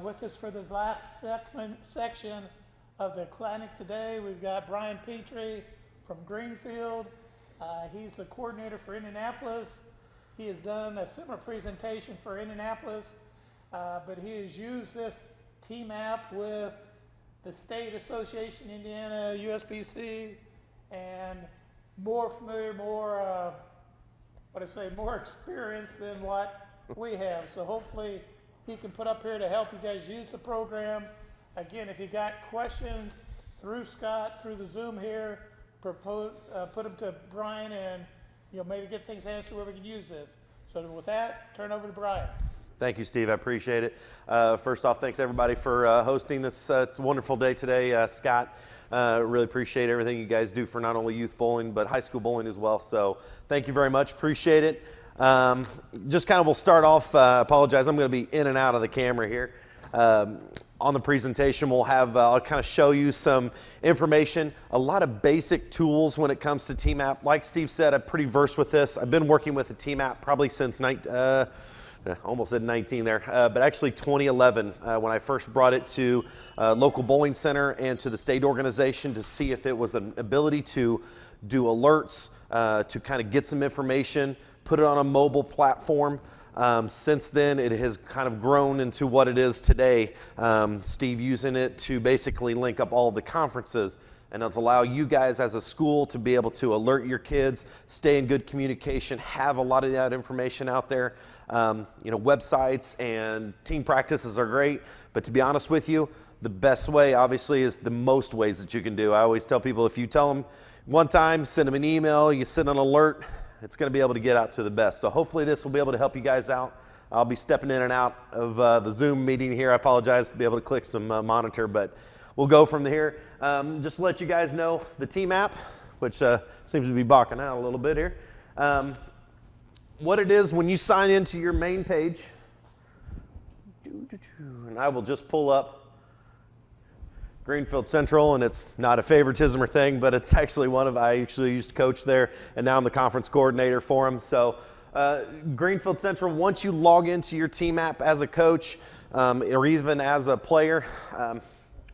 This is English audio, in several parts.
With us for this last section of the clinic today, we've got Brian Petrey from Greenfield. He's the coordinator for Indianapolis. He has done a similar presentation for Indianapolis, but he has used this team app with the State Association Indiana, USBC, and more familiar, more experience than what we have. So hopefully he can put up here to help you guys use the program. Again, if you got questions through Scott, through the Zoom here, put them to Brian, and maybe get things answered where we can use this. So with that, turn over to Brian. Thank you, Steve. I appreciate it. First off, thanks everybody for hosting this wonderful day today. Scott, really appreciate everything you guys do for not only youth bowling, but high school bowling as well. So thank you very much. Appreciate it. Just kind of we'll start off, apologize, I'm going to be in and out of the camera here. On the presentation, we'll have, I'll kind of show you some information, a lot of basic tools when it comes to team app. Like Steve said, I'm pretty versed with this. I've been working with the team app probably since almost said 19 there, but actually 2011 when I first brought it to local bowling center and to the state organization to see if it was an ability to do alerts, to kind of get some information, put it on a mobile platform. Since then, it has kind of grown into what it is today. Steve using it to basically link up all the conferences and it'll allow you guys as a school to be able to alert your kids, stay in good communication, have a lot of that information out there. Websites and team practices are great, but to be honest with you, the best way obviously is the most ways that you can do. I always tell people, if you tell them one time, send them an email, you send an alert, it's going to be able to get out to the best. So hopefully this will be able to help you guys out. I'll be stepping in and out of the Zoom meeting here. I apologize to be able to click some monitor, but we'll go from here. Just to let you guys know, the team app, which seems to be balking out a little bit here. What it is when you sign into your main page, and I will just pull up Greenfield Central, and it's not a favoritism or thing, but it's actually I actually used to coach there, and now I'm the conference coordinator for them. So Greenfield Central, once you log into your team app as a coach, or even as a player,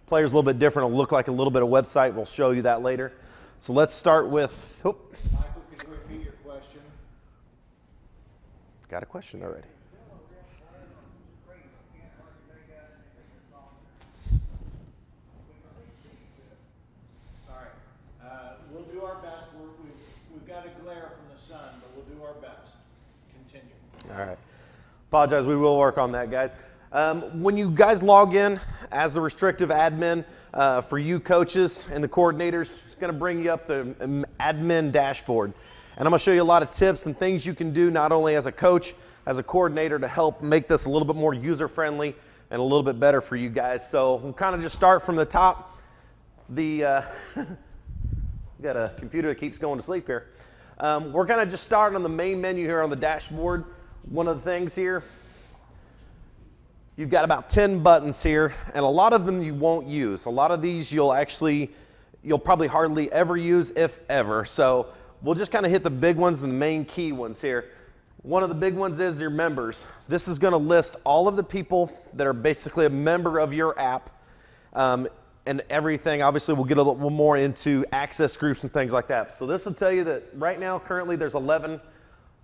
player's a little bit different. It'll look like a little bit of website. We'll show you that later. So let's start with, Michael, can you repeat your question? Got a question already. We'll do our best. We've got a glare from the sun, but we'll do our best. Continue. All right. Apologize. We will work on that, guys. When you guys log in as a restrictive admin, for you coaches and the coordinators, it's going to bring you up the admin dashboard. And I'm going to show you a lot of tips and things you can do not only as a coach, as a coordinator, to help make this a little bit more user-friendly and a little bit better for you guys. So we'll kind of just start from the top. Got a computer that keeps going to sleep here. We're going to just start on the main menu here on the dashboard. One of the things here, you've got about 10 buttons here, and a lot of them you won't use. A lot of these you'll probably hardly ever use, if ever. So we'll just kind of hit the big ones and the main key ones here. One of the big ones is your members. This is going to list all of the people that are basically a member of your app, and everything. Obviously, we'll get a little more into access groups and things like that. So this will tell you that right now, currently, there's 11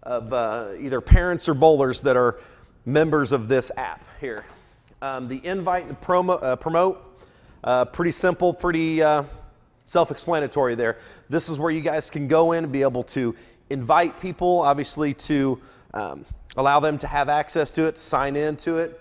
of either parents or bowlers that are members of this app here. The invite and promote, pretty simple, pretty self-explanatory there. This is where you guys can go in and be able to invite people, obviously, to allow them to have access to it, sign into it.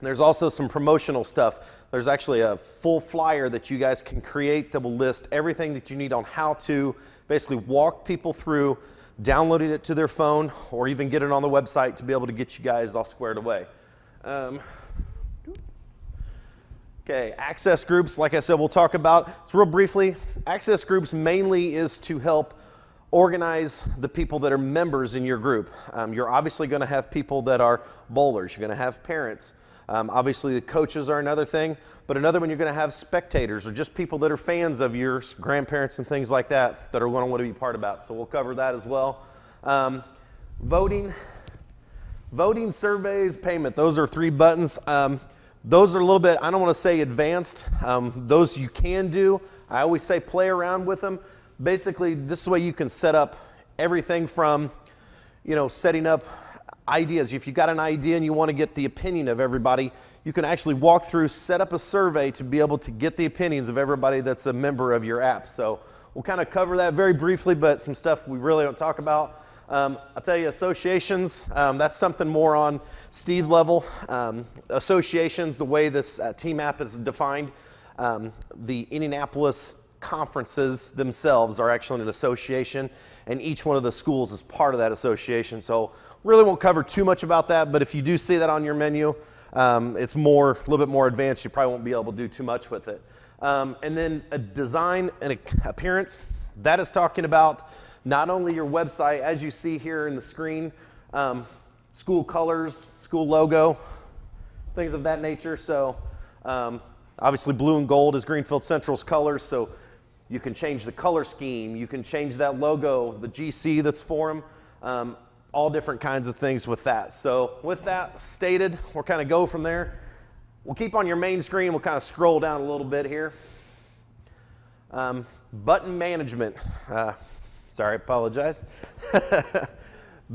There's also some promotional stuff. There's actually a full flyer that you guys can create that will list everything that you need on how to basically walk people through downloading it to their phone or even get it on the website to be able to get you guys all squared away. Okay, access groups, like I said, we'll talk about. So real briefly, access groups mainly is to help organize the people that are members in your group. You're obviously going to have people that are bowlers. You're going to have parents. Obviously, the coaches are another thing, but another one, you're going to have spectators or just people that are fans of your grandparents and things like that that are going to want to be part about. So we'll cover that as well. Voting, surveys, payment. Those are 3 buttons. those are a little bit, I don't want to say advanced. Those you can do. I always say play around with them. Basically, this is the way you can set up everything from, setting up ideas. If you've got an idea and you want to get the opinion of everybody, you can actually walk through, set up a survey to be able to get the opinions of everybody that's a member of your app. So we'll kind of cover that very briefly, but some stuff we really don't talk about. I'll tell you, associations, that's something more on Steve's level. Associations, the way this team app is defined, the Indianapolis conferences themselves are actually an association, and each one of the schools is part of that association. So really won't cover too much about that, but if you do see that on your menu, it's a little bit more advanced. You probably won't be able to do too much with it. And then a design and appearance, that is talking about not only your website, as you see here in the screen, school colors, school logo, things of that nature. So obviously blue and gold is Greenfield Central's colors, so you can change the color scheme, you can change that logo, the GC that's for them, all different kinds of things with that. So with that stated, we'll kind of go from there. We'll keep on your main screen, we'll kind of scroll down a little bit here. Button management. Sorry, I apologize.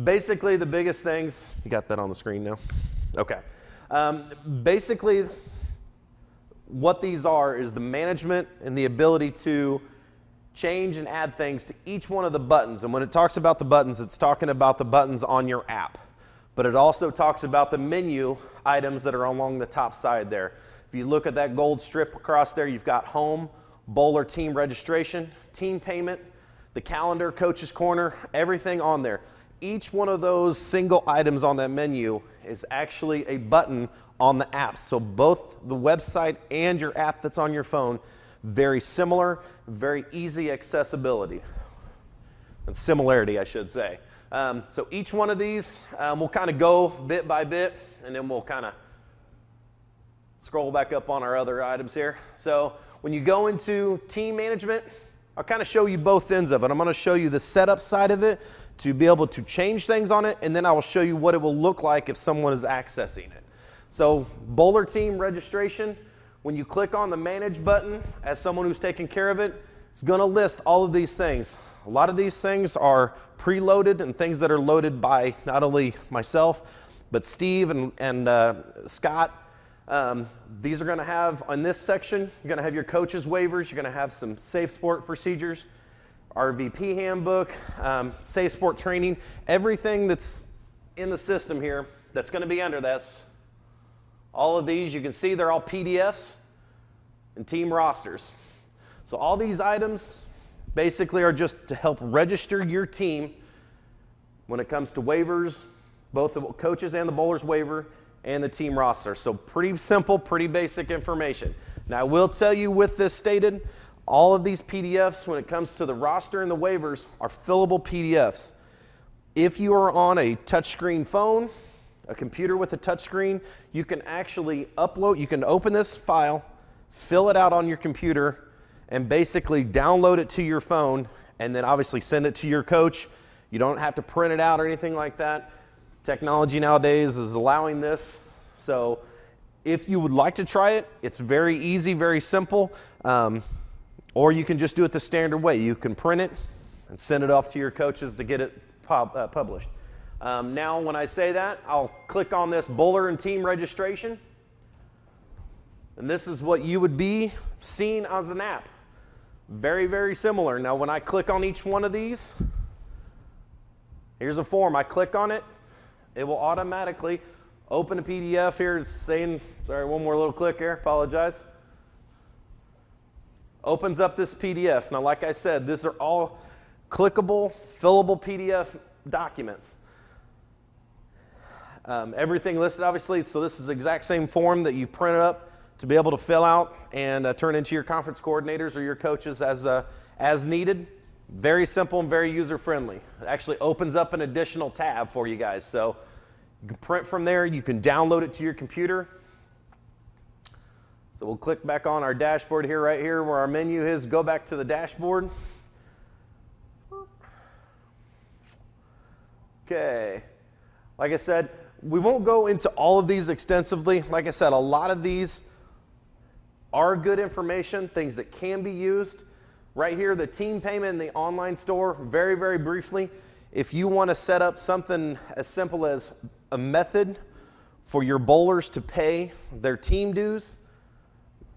Basically, the biggest things, you got that on the screen now? Okay. Basically, what these are is the management and the ability to change and add things to each one of the buttons. And when it talks about the buttons, it's talking about the buttons on your app. But it also talks about the menu items that are along the top side there. If you look at that gold strip across there, you've got home, bowler team registration, team payment, the calendar, coach's corner, everything on there. Each one of those single items on that menu is actually a button on the app. So both the website and your app that's on your phone, very similar, very easy accessibility. And similarity, I should say. So each one of these, we'll kind of go bit by bit, and then we'll kind of scroll back up on our other items here. So when you go into team management, I'll kind of show you both ends of it. I'm going to show you the setup side of it to be able to change things on it, and then I will show you what it will look like if someone is accessing it. So bowler team registration, when you click on the manage button as someone who's taking care of it, it's going to list all of these things. A lot of these things are preloaded and things that are loaded by not only myself, but Steve and Scott. These are going to have, on this section, you're going to have your coaches' waivers, you're going to have some safe sport procedures, RVP handbook, safe sport training, everything that's in the system here that's going to be under this. All of these, you can see they're all PDFs and team rosters. So all these items basically are just to help register your team when it comes to waivers, both the coaches and the bowlers waiver, and the team roster. So pretty simple, pretty basic information. Now I will tell you with this stated, all of these PDFs when it comes to the roster and the waivers are fillable PDFs. If you are on a touchscreen phone, a computer with a touchscreen, you can actually upload, you can open this file, fill it out on your computer, and basically download it to your phone, and then obviously send it to your coach. You don't have to print it out or anything like that. Technology nowadays is allowing this. So if you would like to try it, it's very easy, very simple. Or you can just do it the standard way. You can print it and send it off to your coaches to get it published. Now when I say that, I'll click on this bowler and team registration. And this is what you would be seeing as an app. Very, very similar. Now when I click on each one of these, here's a form. I click on it. It will automatically open a PDF here. It's saying, sorry, one more little click here, apologize. Opens up this PDF. Now, like I said, these are all clickable, fillable PDF documents. Everything listed, obviously, so this is the exact same form that you printed up to be able to fill out and turn into your conference coordinators or your coaches as needed. Very simple and very user-friendly. It actually opens up an additional tab for you guys. So you can print from there. You can download it to your computer. So we'll click back on our dashboard here, right here where our menu is. Go back to the dashboard. Okay. Like I said, We won't go into all of these extensively. Like I said, a lot of these are good information, things that can be used. Right here, the team payment in the online store, very, very briefly. If you want to set up something as simple as a method for your bowlers to pay their team dues,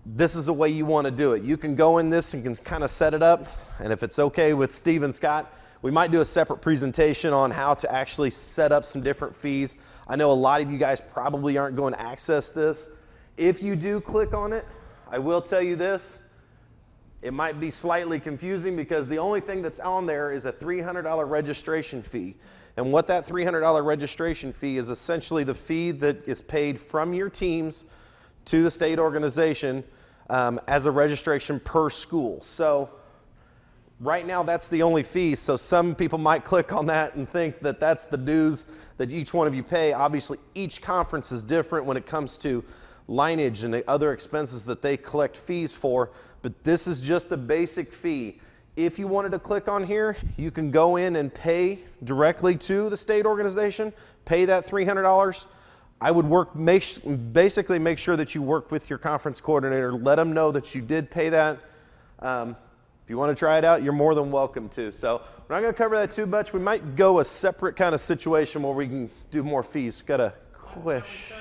this is the way you want to do it. You can go in this and can kind of set it up, and if it's okay with Steve and Scott, we might do a separate presentation on how to actually set up some different fees. I know a lot of you guys probably aren't going to access this. If you do click on it, I will tell you this, it might be slightly confusing because the only thing that's on there is a $300 registration fee. And what that $300 registration fee is essentially the fee that is paid from your teams to the state organization as a registration per school. So right now that's the only fee. So some people might click on that and think that that's the dues that each one of you pay. Obviously each conference is different when it comes to lineage and the other expenses that they collect fees for, but this is just the basic fee. If you wanted to click on here, you can go in and pay directly to the state organization, pay that $300. I would basically make sure that you work with your conference coordinator, let them know that you did pay that. If you want to try it out, you're more than welcome to. So we're not going to cover that too much. We might go a separate kind of situation where we can do more fees. Got a question.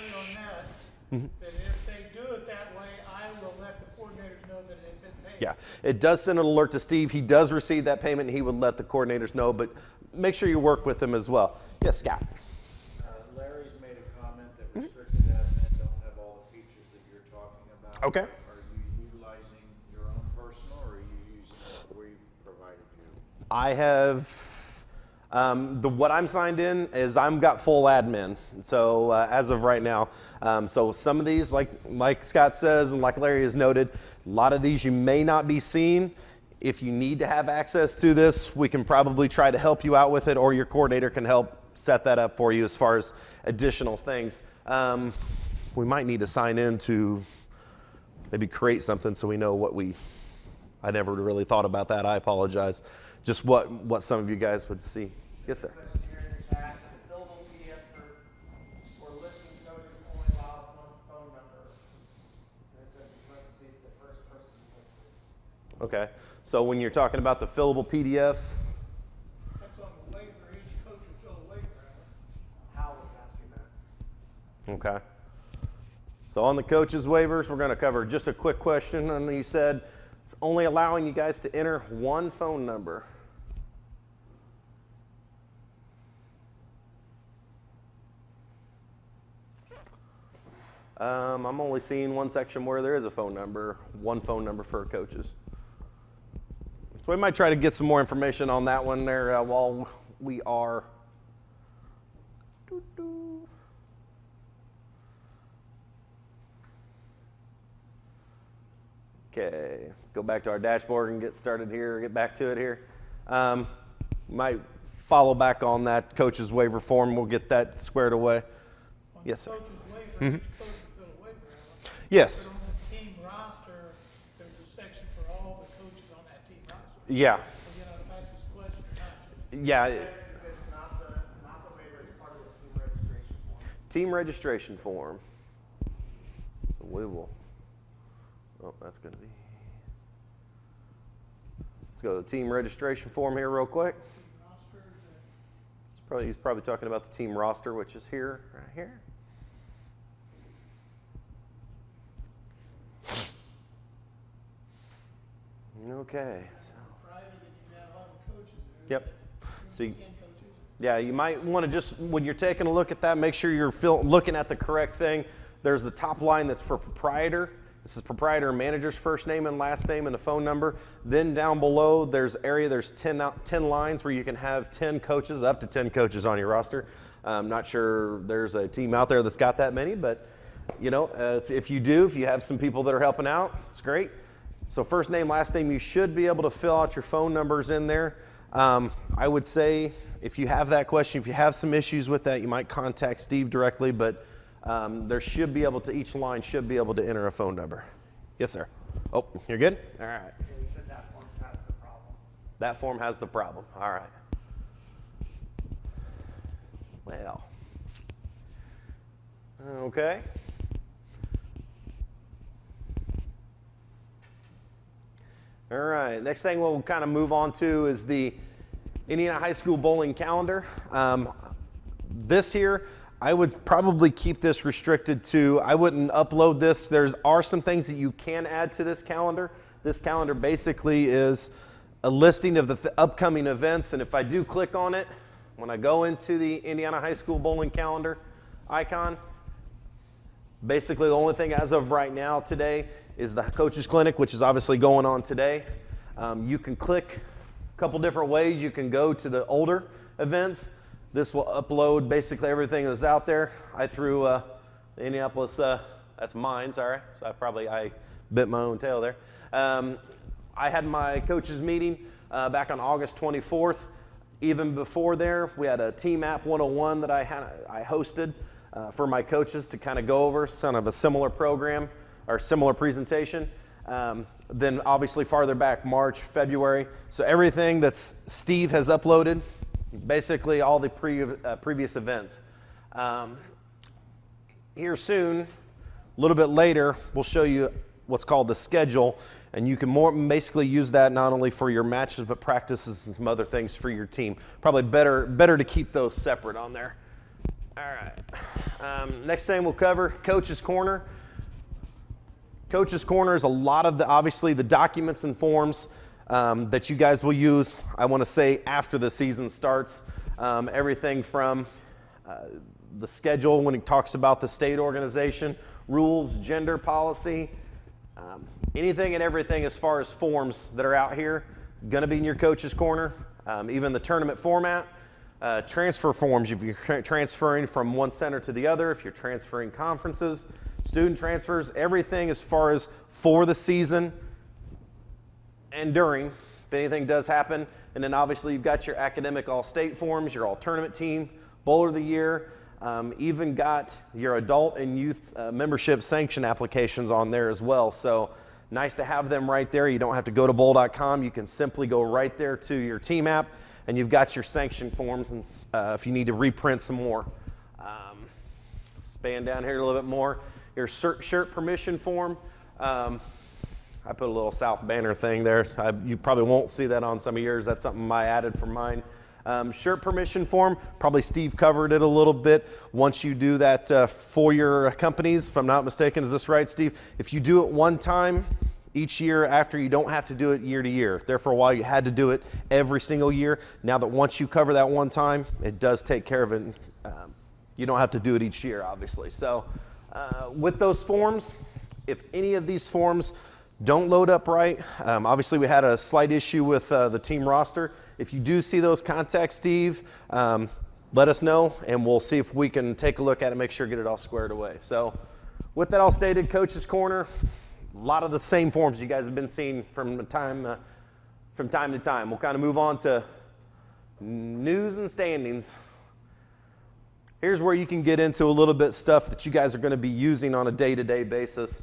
That if they do it that way, I will let the coordinators know that they've been paid. Yeah, it does send an alert to Steve. He does receive that payment, and he would let the coordinators know, but make sure you work with him as well. Yes, Scott. Larry's made a comment that restricted admin don't have all the features that you're talking about. Okay. Are you utilizing your own personal, or are you using what we provided you? I have, what I'm signed in is I've got full admin. So as of right now, so some of these, like Scott says, and like Larry has noted, a lot of these you may not be seeing. If you need to have access to this, we can probably try to help you out with it, or your coordinator can help set that up for you as far as additional things. We might need to sign in to maybe create something so we know what I never really thought about that. I apologize. Just what some of you guys would see. Yes, sir. Question here in the chat. The fillable PDF for listings coaches only allows one phone number. And it says in parentheses the first person listed. Okay. So when you're talking about the fillable PDFs, That's on the waiver, each coach will fill a waiver out. Hal was asking that. okay. So on the coaches waivers, we're going to cover just a quick question. And you said it's only allowing you guys to enter one phone number. I'm only seeing one section where there is a phone number, one phone number for coaches. So we might try to get some more information on that one there while we are. Okay, let's go back to our dashboard and get started here, get back to it here. Might follow back on that coach's waiver form. We'll get that squared away. On Yes, sir. the coach's waiver, each coach will fill a waiver out. Yes. But on the team roster, there's a section for all the coaches on that team roster. Yeah. So, you know, if that's his question or not. Yeah. It says not the waiver, it's part of the team registration form. Team registration form. So we will. Oh, that's going to be. Let's go to the team registration form here real quick. Rosters, He's probably talking about the team roster, which is here, right here. Okay. So. prior that you have all the coaches there. Yep. So you, 10 coaches. yeah, you might want to just, when you're taking a look at that, make sure you're looking at the correct thing. There's the top line that's for proprietor. This is proprietor and manager's first name and last name and a phone number. Then down below, there's 10 lines where you can have 10 coaches, up to 10 coaches on your roster. I'm not sure there's a team out there that's got that many, but you know, if you do, if you have some people that are helping out, it's great. So first name, last name, you should be able to fill out your phone numbers in there. I would say if you have that question, if you have some issues with that, you might contact Steve directly, but there should be able to, each line should be able to enter a phone number. Yes, sir. Oh, you're good? All right. Yeah, he said that form has the problem. That form has the problem. All right. Well, Okay. All right, next thing we'll kind of move on to is the Indiana High School bowling calendar. This here, I would probably keep this restricted to, I wouldn't upload this. There are some things that you can add to this calendar. This calendar basically is a listing of the upcoming events, and if I do click on it, when I go into the Indiana High School bowling calendar icon, basically the only thing as of right now today is the Coaches Clinic, which is obviously going on today. You can click a couple different ways. You can go to the older events. This will upload basically everything that's out there. I threw the Indianapolis, that's mine, sorry. So I bit my own tail there. I had my coaches meeting back on August 24th. Even before there, we had a Team App 101 that I hosted for my coaches to kind of go over some of a similar program or similar presentation. Then obviously farther back, March, February. So everything that's Steve has uploaded, basically all the previous events. Here soon, a little bit later, we'll show you what's called the schedule, and you can basically use that not only for your matches but practices and some other things for your team. Probably better to keep those separate on there. All right. Next thing we'll cover, Coach's Corner. Coach's Corner is a lot of obviously the documents and forms that you guys will use, I want to say, after the season starts. Everything from the schedule when it talks about the state organization, rules, gender policy, anything and everything as far as forms that are out here, going to be in your Coach's Corner. Even the tournament format, transfer forms if you're transferring from one center to the other, if you're transferring conferences, student transfers, everything as far as for the season and during, if anything does happen. And then obviously you've got your academic all-state forms, your all-tournament team, bowler of the year, even got your adult and youth membership sanction applications on there as well. So nice to have them right there. You don't have to go to bowl.com. You can simply go right there to your team app, and you've got your sanction forms, and if you need to reprint some more. Span down here a little bit more. Your shirt permission form. I put a little South banner thing there. You probably won't see that on some of yours. That's something I added for mine. Shirt permission form, probably Steve covered it a little bit. Once you do that for your companies, if I'm not mistaken, is this right, Steve? If you do it one time each year after, you don't have to do it year to year. There for a while you had to do it every single year. Now that once you cover that one time, it does take care of it. You don't have to do it each year, obviously. So with those forms, if any of these forms don't load up right, obviously we had a slight issue with the team roster. If you do see those, contact Steve, let us know, and we'll see if we can take a look at it, make sure get it all squared away. So with that all stated, Coach's Corner, a lot of the same forms you guys have been seeing from time to time. We'll kind of move on to news and standings. Here's where you can get into a little bit stuff that you guys are going to be using on a day-to-day basis.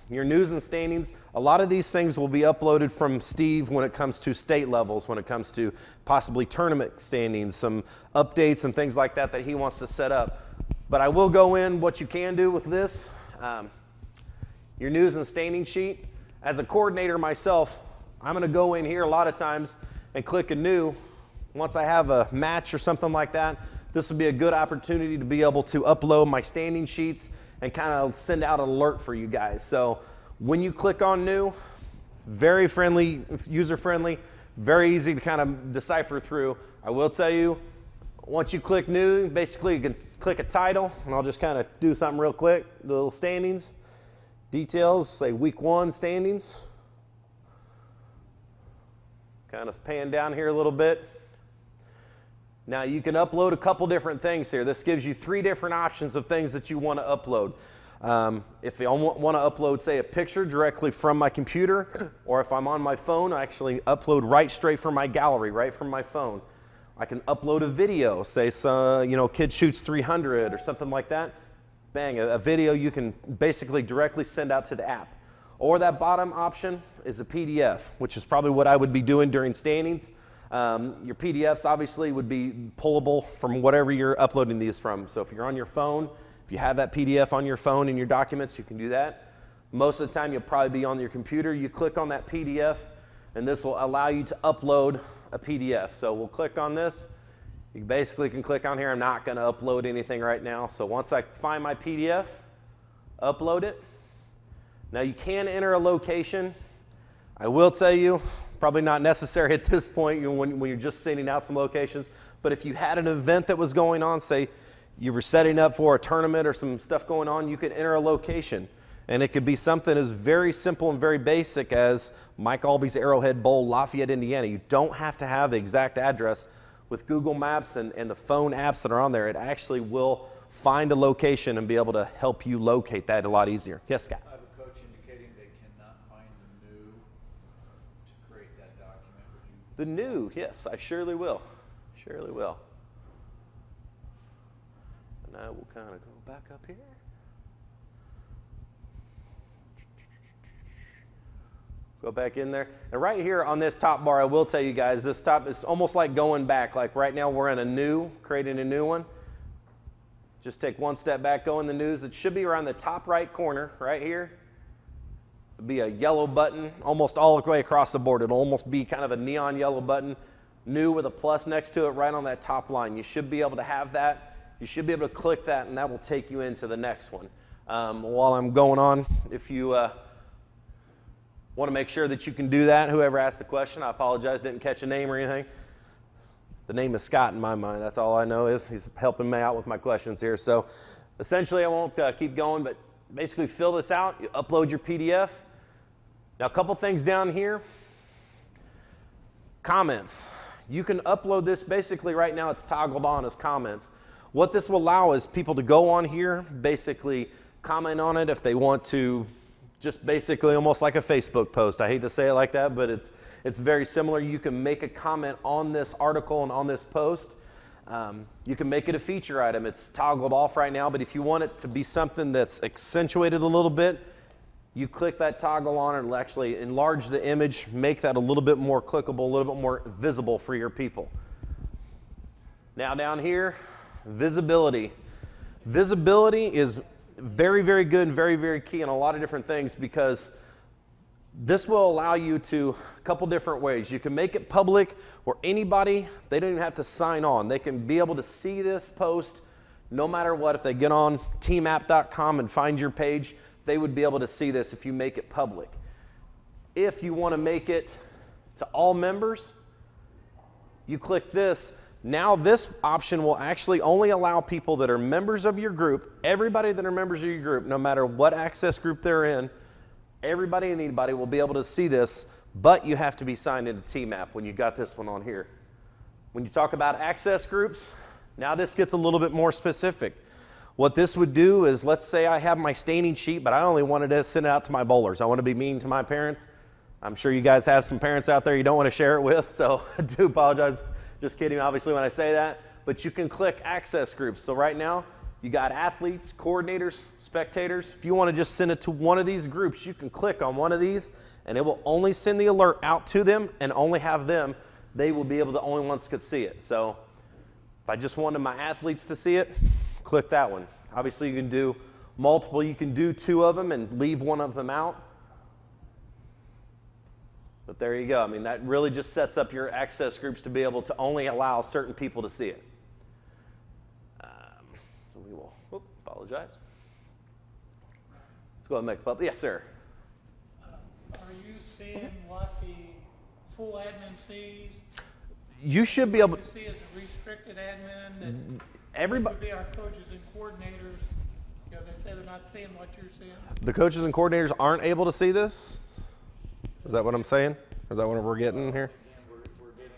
Your news and standings, a lot of these things will be uploaded from Steve when it comes to state levels, when it comes to possibly tournament standings, some updates and things like that that he wants to set up. But I will go in what you can do with this. Your news and standing sheet. As a coordinator myself, I'm going to go in here a lot of times and click a new. Once I have a match or something like that, this will be a good opportunity to be able to upload my standing sheets and kind of send out an alert for you guys. So when you click on new, it's very friendly, user-friendly, very easy to kind of decipher through. I will tell you, once you click new, basically you can click a title, and I'll just kind of do something real quick, the little standings, details, say week 1 standings. Kind of pan down here a little bit. Now you can upload a couple different things here. This gives you 3 different options of things that you want to upload. If I want to upload, say, a picture directly from my computer, or if I'm on my phone, I actually upload right straight from my gallery, right from my phone. I can upload a video, say, kid shoots 300 or something like that. Bang, a video you can basically directly send out to the app. Or that bottom option is a PDF, which is probably what I would be doing during standings. Your PDFs obviously would be pullable from whatever you're uploading these from. So if you're on your phone If you have that PDF on your phone in your documents, you can do that. Most of the time, you'll probably be on your computer. You click on that PDF, and this will allow you to upload a PDF. So we'll click on this. You basically can click on here. I'm not going to upload anything right now. So once I find my PDF, upload it. Now you can enter a location. I will tell you, probably not necessary at this point when you're just sending out some locations, but if you had an event that was going on, say you were setting up for a tournament or some stuff going on, you could enter a location. And it could be something as very simple and very basic as Mike Aulby's Arrowhead Bowl, Lafayette, Indiana. You don't have to have the exact address. With Google Maps and the phone apps that are on there, it actually will find a location and be able to help you locate that a lot easier. Yes, Scott? I have a coach indicating they cannot find the new to create that document. The new, yes, I surely will. Surely will. And I will kind of go back up here. Go back in there. And right here on this top bar, I will tell you guys, this top is almost like going back. Like right now we're in a new, creating a new one. Just take one step back, go in the news. It should be around the top right corner, right here. It'll be a yellow button almost all the way across the board. It'll almost be kind of a neon yellow button, new with a plus next to it right on that top line. You should be able to have that. You should be able to click that, and that will take you into the next one. While I'm going on, if you want to make sure that you can do that, whoever asked the question, I apologize, didn't catch a name or anything. The name is Scott in my mind. That's all I know is he's helping me out with my questions here. So essentially, I won't keep going, but basically fill this out. You upload your PDF. Now, a couple things down here. Comments. You can upload this. Basically, right now, it's toggled on as comments. What this will allow is people to go on here, basically comment on it if they want to. Just basically almost like a Facebook post. I hate to say it like that, but it's very similar. You can make a comment on this article and on this post. You can make it a feature item. It's toggled off right now, but if you want it to be something that's accentuated a little bit, you click that toggle on and it'll actually enlarge the image, make that a little bit more clickable, a little bit more visible for your people. Now down here, visibility. Visibility is very, very good and very, very key in a lot of different things because this will allow you to a couple different ways. You can make it public where anybody, they don't even have to sign on. They can be able to see this post no matter what. If they get on teamapp.com and find your page, they would be able to see this if you make it public. If you want to make it to all members, you click this. Now this option will actually only allow people that are members of your group, everybody that are members of your group, no matter what access group they're in, everybody and anybody will be able to see this, but you have to be signed into TeamApp when you got this one on here. When you talk about access groups, now this gets a little bit more specific. What this would do is, let's say I have my staining sheet, but I only wanted to send it out to my bowlers. I want to be mean to my parents. I'm sure you guys have some parents out there you don't want to share it with, so I do apologize. Just kidding, obviously, when I say that. But you can click access groups. So right now, you got athletes, coordinators, spectators. If you want to just send it to one of these groups, you can click on one of these, and it will only send the alert out to them and only have them. They will be able to, the only ones could see it. So if I just wanted my athletes to see it, click that one. Obviously, you can do multiple. You can do 2 of them and leave one of them out. But there you go. I mean, that really just sets up your access groups to be able to only allow certain people to see it. So we will, apologize. Let's go ahead and make it public. Yes, sir. Are you seeing what the full admin sees? You should be able to see as a restricted admin. That everybody would be our coaches and coordinators. You know, they say they're not seeing what you're seeing. The coaches and coordinators aren't able to see this? Is that what I'm saying? Is that what we're getting here? We're getting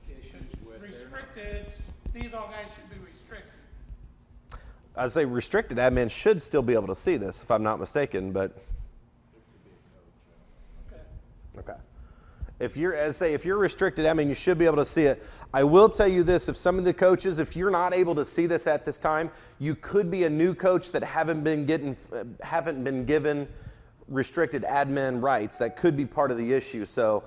issues with restricted. These all guys should be restricted. I'd say restricted admin should still be able to see this, if I'm not mistaken, but okay. If you're restricted admin, you should be able to see it. I will tell you this: if some of the coaches, if you're not able to see this at this time, you could be a new coach that haven't been given restricted admin rights. That could be part of the issue. So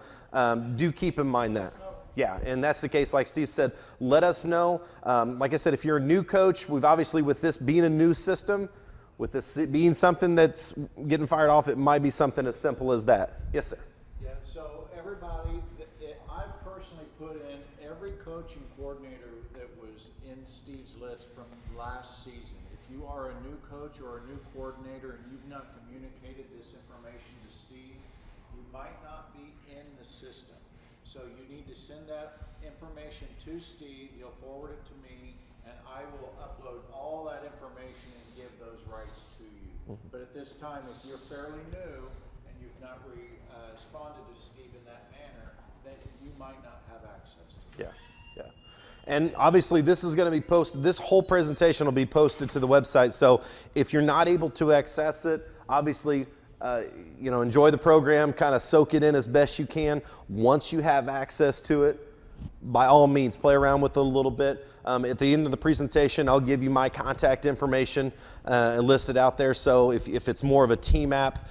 do keep in mind that. Yeah, and that's the case. Like Steve said, let us know. Like I said, if you're a new coach, we've obviously, with this being a new system, with this being something that's getting fired off, it might be something as simple as that. Yes, sir. Yeah, so everybody, I've personally put in every coach and coordinator that was in Steve's list from last season. If you are a new coach or a new coordinator and you've not communicated this information to Steve, you might not be in the system. So you need to send that information to Steve, he'll forward it to me, and I will upload all that information and give those rights to you. But at this time, if you're fairly new and you've not responded to Steve in that manner, then you might not have access to it. Yeah, yeah. And obviously this is going to be posted, this whole presentation will be posted to the website. So if you're not able to access it, obviously, you know, enjoy the program, kind of soak it in as best you can. Once you have access to it, by all means, play around with it a little bit. At the end of the presentation, I'll give you my contact information listed out there. So if it's more of a team app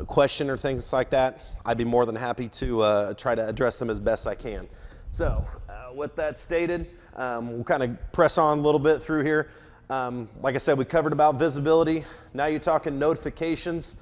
question or things like that, I'd be more than happy to try to address them as best I can. So with that stated, we'll kind of press on a little bit through here. Like I said, we covered about visibility. Now you're talking notifications.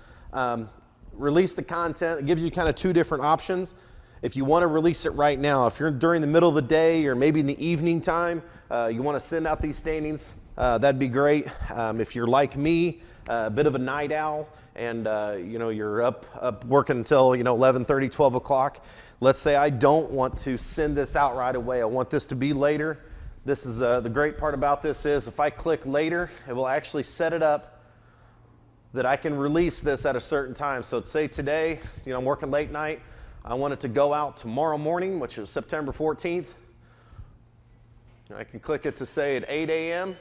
Release the content. It gives you kind of two different options. If you want to release it right now, if you're during the middle of the day or maybe in the evening time, you want to send out these standings, that'd be great. If you're like me, a bit of a night owl, and you know, you're up working until 11:30, 12 o'clock. Let's say I don't want to send this out right away. I want this to be later. This is the great part about this is if I click later, it will actually set it up that I can release this at a certain time. So say today, I'm working late night. I want it to go out tomorrow morning, which is September 14th. I can click it to say at 8 a.m.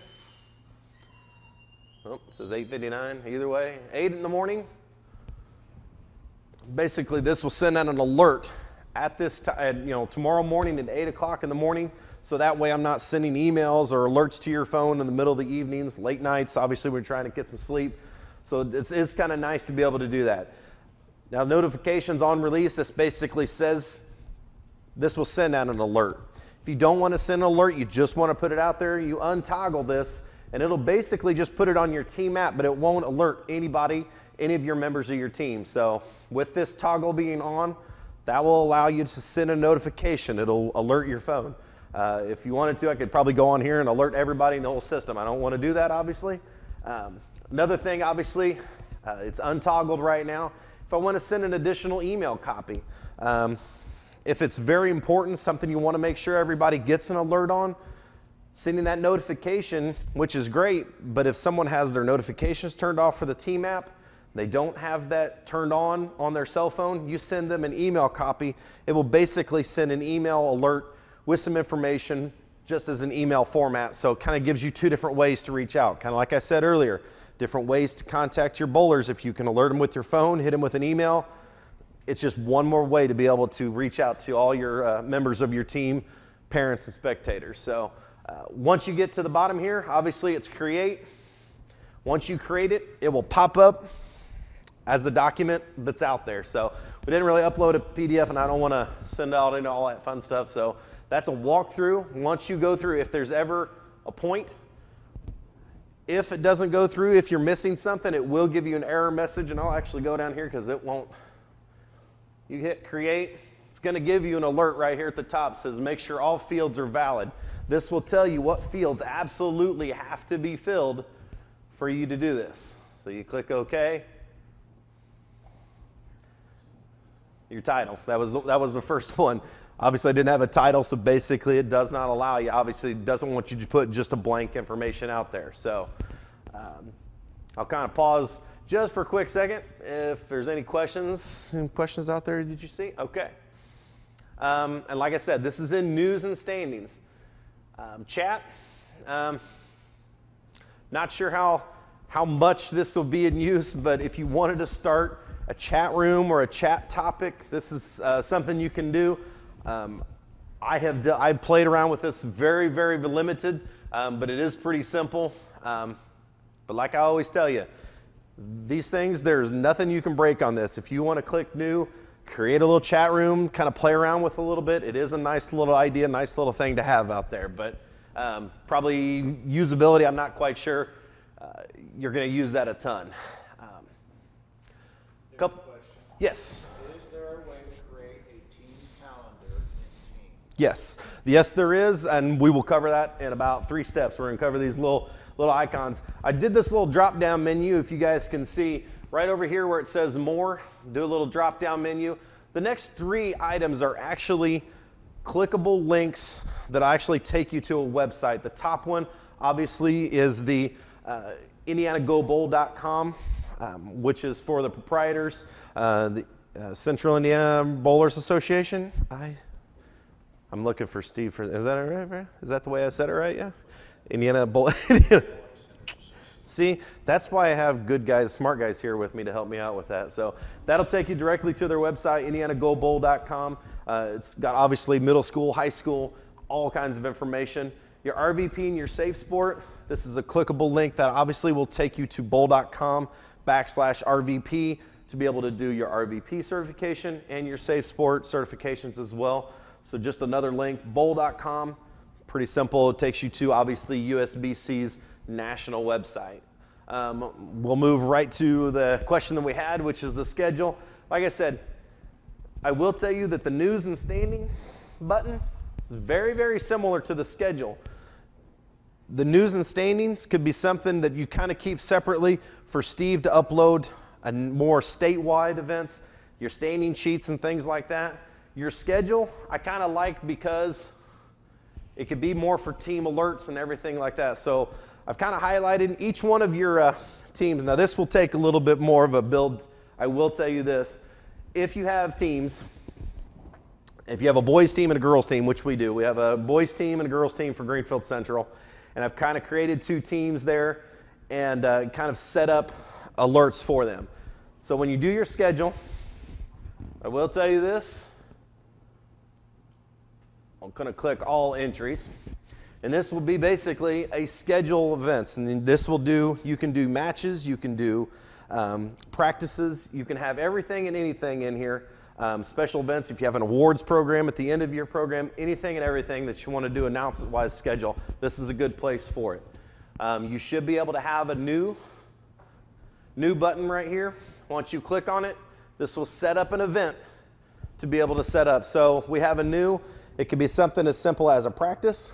Oh, it says 8:59, either way, 8 in the morning. Basically, this will send out an alert at this time, tomorrow morning at 8 o'clock in the morning. So that way I'm not sending emails or alerts to your phone in the middle of the evenings, late nights. Obviously, we're trying to get some sleep. So it's kind of nice to be able to do that. Now, notifications on release, this basically says this will send out an alert. If you don't want to send an alert, you just want to put it out there, you untoggle this, and it'll basically just put it on your team app, but it won't alert anybody, any of your members of your team. So with this toggle being on, that will allow you to send a notification. It'll alert your phone. If you wanted to, I could probably go on here and alert everybody in the whole system. I don't want to do that, obviously. Another thing, obviously, it's untoggled right now. If I want to send an additional email copy, if it's very important, something you want to make sure everybody gets an alert on, sending that notification, which is great, but if someone has their notifications turned off for the team app, they don't have that turned on their cell phone, you send them an email copy. It will basically send an email alert with some information just as an email format. So it kind of gives you two different ways to reach out. Kind of like I said earlier, different ways to contact your bowlers. If you can alert them with your phone, hit them with an email, it's just one more way to be able to reach out to all your members of your team, parents and spectators. So once you get to the bottom here, obviously it's create. Once you create it, it will pop up as the document that's out there. So we didn't really upload a PDF, and I don't want to send out into all that fun stuff. So that's a walkthrough. Once you go through, if there's ever a point, if it doesn't go through, if you're missing something, it will give you an error message, and I'll actually go down here because it won't. You hit create, it's going to give you an alert right here at the top. It says make sure all fields are valid. This will tell you what fields absolutely have to be filled for you to do this. So you click OK. Your title, that was the first one. Obviously I didn't have a title, so basically it does not allow you, obviously it doesn't want you to put just a blank information out there. So I'll kind of pause just for a quick second. If there's any questions out there, did you see? Okay. And like I said, this is in news and standings. Chat, not sure how much this will be in use, but if you wanted to start a chat room or a chat topic, this is something you can do. I played around with this very, very limited, but it is pretty simple. But like I always tell you, these things, there's nothing you can break on this. If you want to click new, create a little chat room, kind of play around with a little bit. It is a nice little idea, nice little thing to have out there, but probably usability, I'm not quite sure. You're going to use that a ton. Question. Yes. Is there a way to create a team calendar in Team? Yes. Yes, there is, and we will cover that in about 3 steps. We're going to cover these little icons. I did this little drop-down menu, if you guys can see, right over here where it says More, do a little drop-down menu. The next 3 items are actually clickable links that actually take you to a website. The top one, obviously, is the IndianaGoBowl.com, which is for the proprietors, the Central Indiana Bowlers Association. I'm looking for Steve. Is that right, bro? Is that the way I said it right? Yeah. Indiana Bowl. See, that's why I have good guys, smart guys here with me to help me out with that. So that'll take you directly to their website, IndianaGoBowl.com. It's got obviously middle school, high school, all kinds of information. Your RVP and your Safe Sport. This is a clickable link that obviously will take you to bowl.com/RVP to be able to do your RVP certification and your Safe Sport certifications as well. So just another link, bowl.com. Pretty simple. It takes you to obviously USBC's national website. We'll move right to the question that we had, which is the schedule. Like I said, I will tell you that the news and standing button is very, very similar to the schedule. The news and standings could be something that you kind of keep separately for Steve to upload more statewide events, your standing sheets and things like that. Your schedule, I kind of like because it could be more for team alerts and everything like that. So I've kind of highlighted each one of your teams. Now this will take a little bit more of a build. I will tell you this. If you have teams, if you have a boys team and a girls team, which we do, we have a boys team and a girls team for Greenfield Central. And I've kind of created 2 teams there and kind of set up alerts for them. So when you do your schedule, I will tell you this. I'm going to click all entries. And this will be basically a schedule of events. And this will do, you can do matches, you can do practices, you can have everything and anything in here. Special events, if you have an awards program at the end of your program, anything and everything that you want to do announcement-wise schedule, this is a good place for it. You should be able to have a new button right here. Once you click on it, this will set up an event to be able to set up. So we have a new, it could be something as simple as a practice.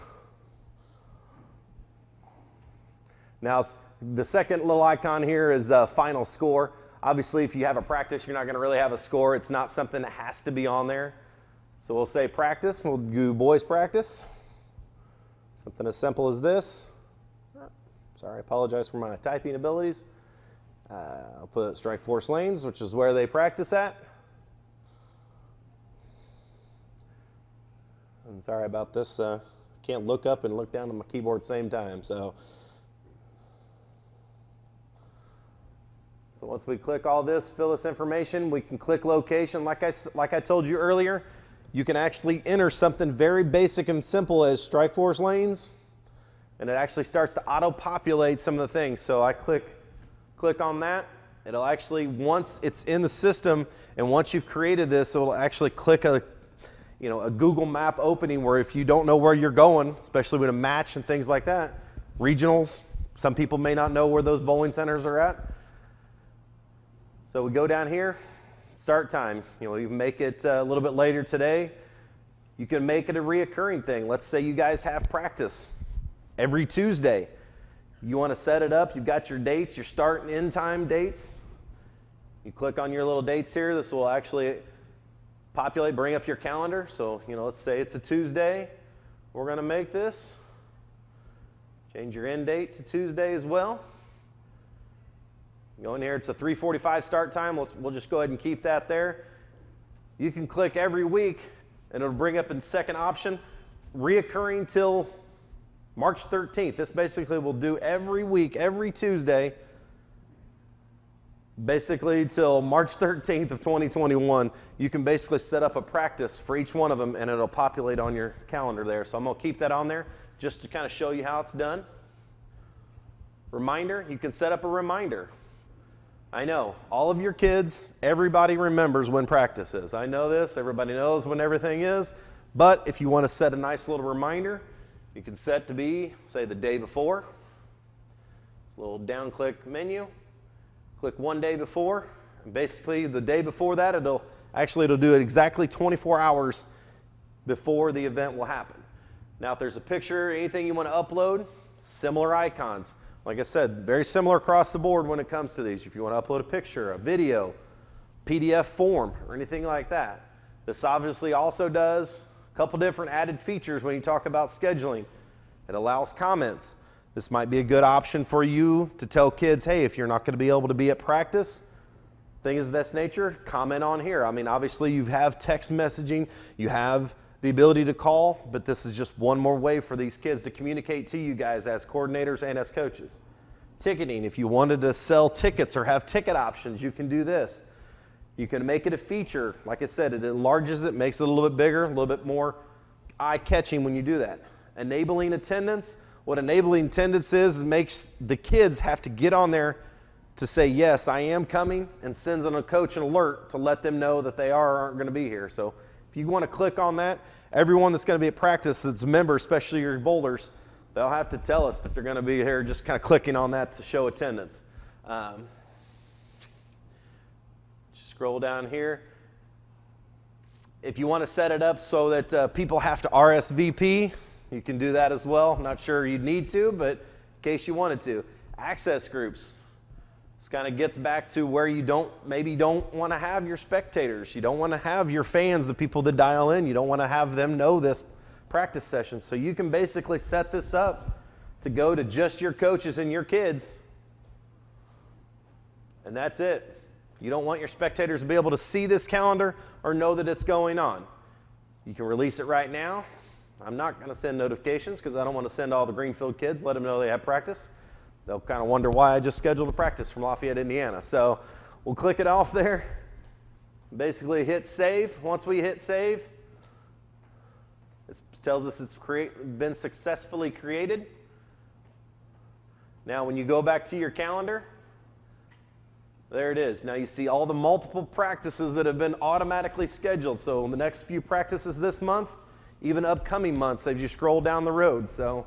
Now, the second little icon here is final score. Obviously, if you have a practice, you're not going to really have a score. It's not something that has to be on there. So we'll say practice. We'll do boys practice. Something as simple as this. Sorry, I apologize for my typing abilities. I'll put strike force lanes, which is where they practice at. And sorry about this. Can't look up and look down on my keyboard at the same time. So once we click all this, fill this information, we can click location. Like I told you earlier, you can actually enter something very basic and simple as strike force lanes, and it actually starts to auto-populate some of the things. So I click on that. It'll actually, once it's in the system, and once you've created this, it'll actually click a Google Map opening where if you don't know where you're going, especially with a match and things like that, regionals, some people may not know where those bowling centers are at. So we go down here, start time. You can make it a little bit later today. You can make it a reoccurring thing. Let's say you guys have practice every Tuesday. You want to set it up. You've got your dates, your start and end time dates. You click on your little dates here. This will actually populate, bring up your calendar. So, let's say it's a Tuesday. We're going to make this. Change your end date to Tuesday as well. Go in here, it's a 3:45 start time. We'll just go ahead and keep that there. You can click every week, and it'll bring up in second option, reoccurring till March 13th. This basically will do every week, every Tuesday, basically till March 13th of 2021. You can basically set up a practice for each one of them, and it'll populate on your calendar there. So I'm going to keep that on there just to kind of show you how it's done. Reminder, you can set up a reminder. I know, all of your kids, everybody remembers when practice is. I know this, everybody knows when everything is, but if you want to set a nice little reminder, you can set to be, say, the day before. It's a little down-click menu. Click one day before, and basically the day before that, it'll do it exactly 24 hours before the event will happen. Now, if there's a picture, anything you want to upload, similar icons. Like I said, very similar across the board when it comes to these. If you want to upload a picture, a video, PDF form, or anything like that. This obviously also does a couple different added features when you talk about scheduling. It allows comments. This might be a good option for you to tell kids, hey, if you're not going to be able to be at practice, things of this nature, comment on here. I mean, obviously you have text messaging, you have the ability to call, but this is just one more way for these kids to communicate to you guys as coordinators and as coaches. Ticketing, if you wanted to sell tickets or have ticket options, you can do this. You can make it a feature. Like I said, it enlarges it, makes it a little bit bigger, a little bit more eye-catching when you do that. Enabling attendance, what enabling attendance is makes the kids have to get on there to say, yes, I am coming, and sends on a coach an alert to let them know that they are or aren't going to be here. So if you want to click on that, everyone that's going to be at practice that's a member, especially your bowlers, they'll have to tell us that they're going to be here, just kind of clicking on that to show attendance. Scroll down here. If you want to set it up so that people have to RSVP, you can do that as well. I'm not sure you'd need to, but in case you wanted to. Access groups. This kind of gets back to where you maybe don't want to have your spectators. You don't want to have your fans, the people that dial in. You don't want to have them know this practice session. So you can basically set this up to go to just your coaches and your kids. And that's it. You don't want your spectators to be able to see this calendar or know that it's going on. You can release it right now. I'm not going to send notifications because I don't want to send all the Greenfield kids, let them know they have practice. They'll kind of wonder why I just scheduled a practice from Lafayette, Indiana. So we'll click it off there. Basically hit save. Once we hit save, it tells us it's been successfully created. Now when you go back to your calendar, there it is. Now you see all the multiple practices that have been automatically scheduled. So in the next few practices this month, even upcoming months as you scroll down the road. So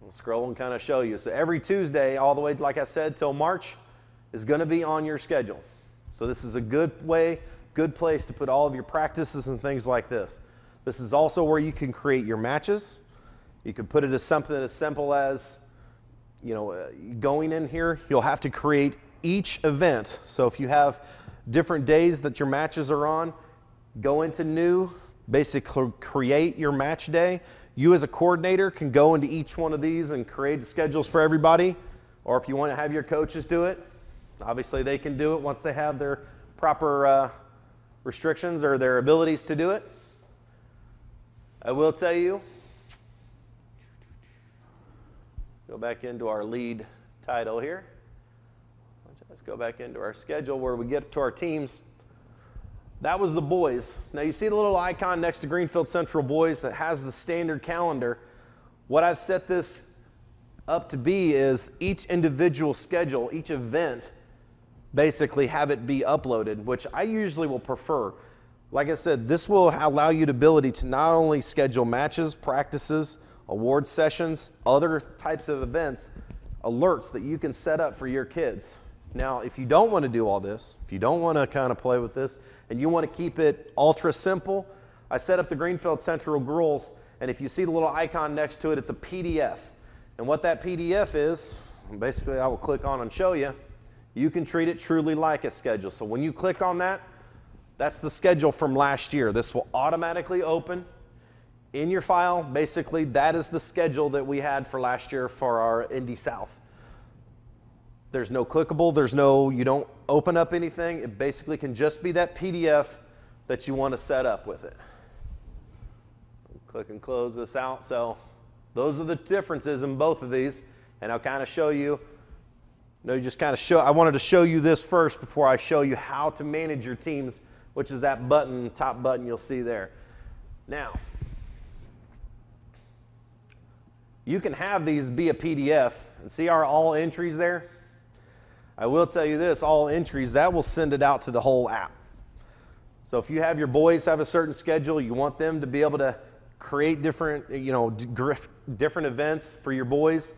we'll scroll and kind of show you. So every Tuesday, all the way, like I said, till March, is going to be on your schedule. So this is a good way, good place to put all of your practices and things like this. This is also where you can create your matches. You can put it as something as simple as, going in here, you'll have to create each event. So if you have different days that your matches are on, go into new, basically create your match day. You as a coordinator can go into each one of these and create schedules for everybody. Or if you want to have your coaches do it, obviously they can do it once they have their proper restrictions or their abilities to do it. I will tell you, go back into our lead title here. Let's go back into our schedule where we get to our teams. That was the boys. Now you see the little icon next to Greenfield Central Boys that has the standard calendar. What I've set this up to be is each individual schedule, each event, basically have it be uploaded, which I usually will prefer. Like I said, this will allow you the ability to not only schedule matches, practices, award sessions, other types of events, alerts that you can set up for your kids. Now, if you don't want to do all this, if you don't want to kind of play with this, and you want to keep it ultra simple, I set up the Greenfield Central rules, and if you see the little icon next to it, it's a PDF. And what that PDF is, basically I will click on and show you, you can treat it truly like a schedule. So when you click on that, that's the schedule from last year. This will automatically open in your file. Basically, that is the schedule that we had for last year for our Indy South. There's no clickable, you don't open up anything. It basically can just be that PDF that you want to set up with it. Click and close this out. So those are the differences in both of these. And I'll kind of show you, I wanted to show you this first before I show you how to manage your teams, which is that button, top button you'll see there. Now, you can have these be a PDF and see our all entries there. I will tell you this, all entries, that will send it out to the whole app. So if you have your boys have a certain schedule, you want them to be able to create different, different events for your boys,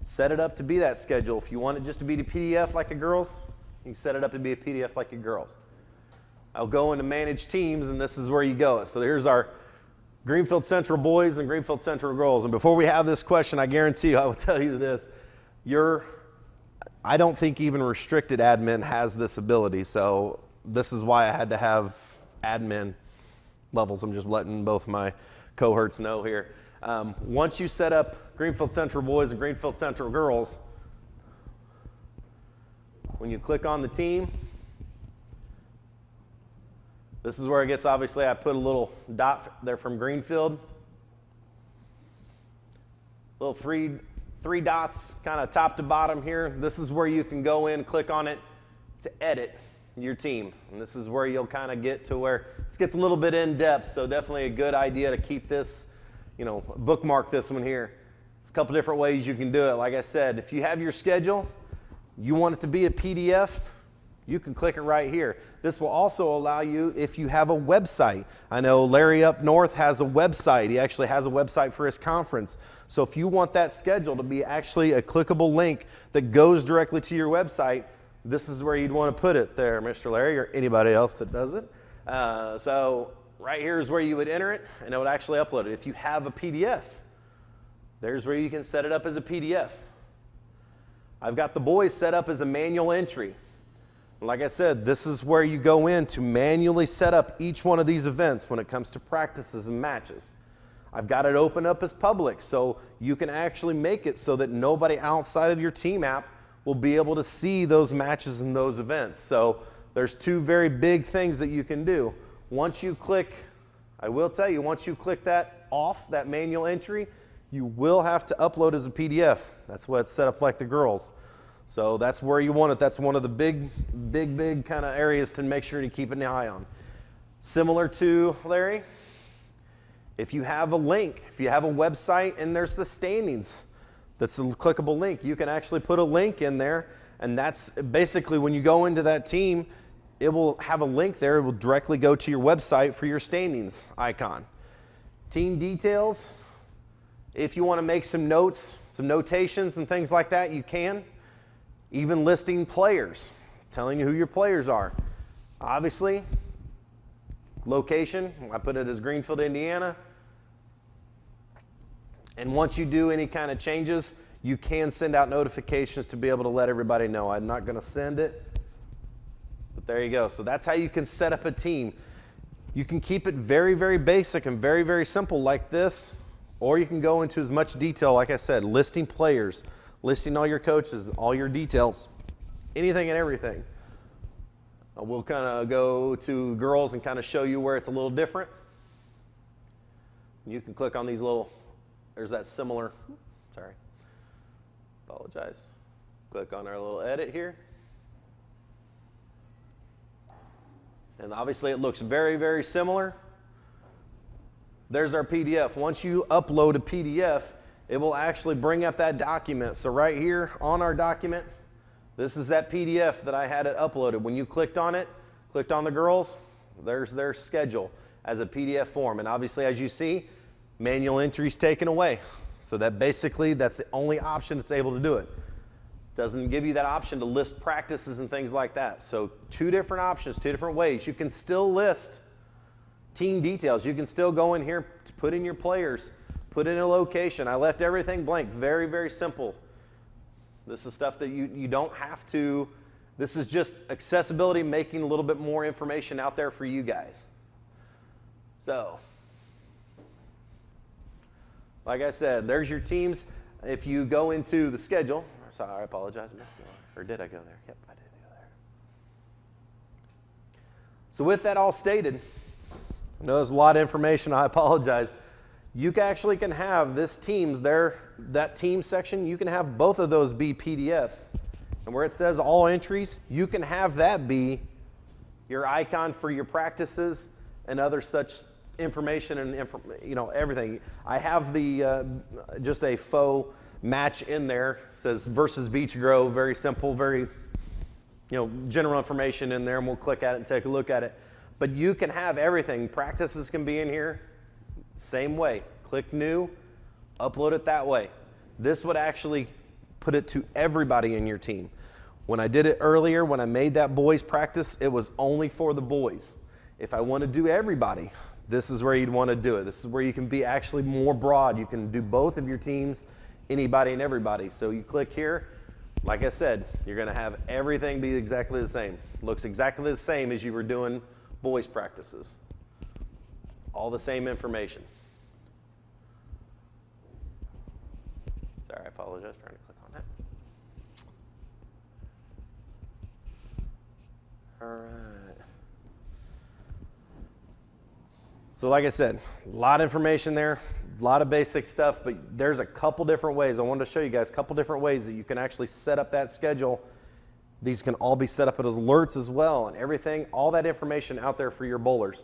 set it up to be that schedule. If you want it just to be the PDF like a girls, you can set it up to be a PDF like your girls. I'll go into manage teams, and this is where you go. So here's our Greenfield Central boys and Greenfield Central girls. And before we have this question, I guarantee you, I will tell you this, I don't think even restricted admin has this ability. So this is why I had to have admin levels. I'm just letting both my cohorts know here. Once you set up Greenfield Central boys and Greenfield Central girls, when you click on the team, this is where it gets, obviously, I put a little dot there from Greenfield. Little three dots, kind of top to bottom here. This is where you can go in, click on it to edit your team. And this is where you'll kind of get to where this gets a little bit in depth, so definitely a good idea to keep this, bookmark this one here. There's a couple different ways you can do it. Like I said, if you have your schedule, you want it to be a PDF, you can click it right here. This will also allow you, if you have a website. I know Larry up north has a website. He actually has a website for his conference. So if you want that schedule to be actually a clickable link that goes directly to your website, this is where you'd want to put it there, Mr. Larry, or anybody else that does it. So right here is where you would enter it, and it would actually upload it. If you have a PDF, there's where you can set it up as a PDF. I've got the boys set up as a manual entry. Like I said, this is where you go in to manually set up each one of these events when it comes to practices and matches. I've got it open up as public, so you can actually make it so that nobody outside of your team app will be able to see those matches and those events. So there's two very big things that you can do. Once you click, I will tell you, once you click that off, that manual entry, you will have to upload as a PDF. That's why it's set up like the girls. So that's where you want it. That's one of the big kind of areas to make sure to keep an eye on. Similar to Larry, if you have a link, if you have a website and there's the standings, that's a clickable link. You can actually put a link in there, and that's basically when you go into that team, it will have a link there. It will directly go to your website for your standings icon. Team details, if you want to make some notes, some notations and things like that, you can. Even listing players, telling you who your players are. Obviously, location, I put it as Greenfield, Indiana. And once you do any kind of changes, you can send out notifications to be able to let everybody know. I'm not going to send it, but there you go. So that's how you can set up a team. You can keep it very, very basic and very, very simple like this, or you can go into as much detail, like I said, listing players, listing all your coaches, all your details, anything and everything. We'll kind of go to girls and kind of show you where it's a little different. You can click on these little, there's that similar, sorry, apologize. Click on our little edit here. And obviously it looks very, very similar. There's our PDF. Once you upload a PDF, it will actually bring up that document. So right here on our document, this is that PDF that I had it uploaded. When you clicked on it, clicked on the girls, there's their schedule as a PDF form. And obviously, as you see, manual entries taken away. So that basically, that's the only option that's able to do it. Doesn't give you that option to list practices and things like that. So two different options, two different ways. You can still list team details. You can still go in here to put in your players, put in a location. I left everything blank. Very, very simple. This is stuff that you don't have to. This is just accessibility, making a little bit more information out there for you guys. So, like I said, there's your teams. If you go into the schedule, sorry, I apologize. Or did I go there? Yep, I did go there. So with that all stated, I know there's a lot of information. I apologize. You actually can have this teams there, that team section, you can have both of those be PDFs. And where it says all entries, you can have that be your icon for your practices and other such information and everything. I have the just a faux match in there. It says versus Beach Grove, very simple, very general information in there, and we'll click at it and take a look at it. But you can have everything. Practices can be in here, same way. Click new, upload it that way. This would actually put it to everybody in your team. When I did it earlier, when I made that boys practice, it was only for the boys. If I want to do everybody, this is where you'd want to do it. This is where you can be actually more broad. You can do both of your teams, anybody and everybody. So you click here. Like I said, you're going to have everything be exactly the same. Looks exactly the same as you were doing boys practices. All the same information. Sorry, I apologize for trying to click on that. All right. So like I said, a lot of information there, a lot of basic stuff, but there's a couple different ways. I wanted to show you guys a couple different ways that you can actually set up that schedule. These can all be set up as alerts as well, and everything, all that information out there for your bowlers.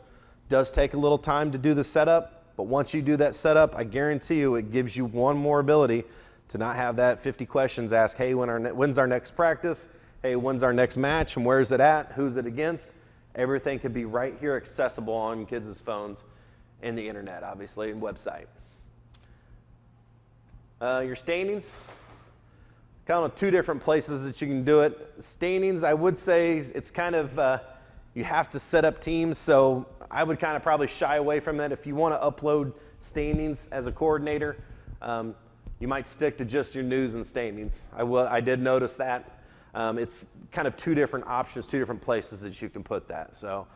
Does take a little time to do the setup, but once you do that setup, I guarantee you it gives you one more ability to not have that 50 questions asked, hey, when's our next practice? Hey, when's our next match, and where's it at? Who's it against? Everything could be right here accessible on kids' phones and the internet, obviously, and website. Your standings, kind of two different places that you can do it. Standings, I would say it's kind of, you have to set up teams, so I would kind of probably shy away from that. If you want to upload standings as a coordinator, you might stick to just your news and standings. I did notice that. It's kind of two different options, two different places that you can put that. So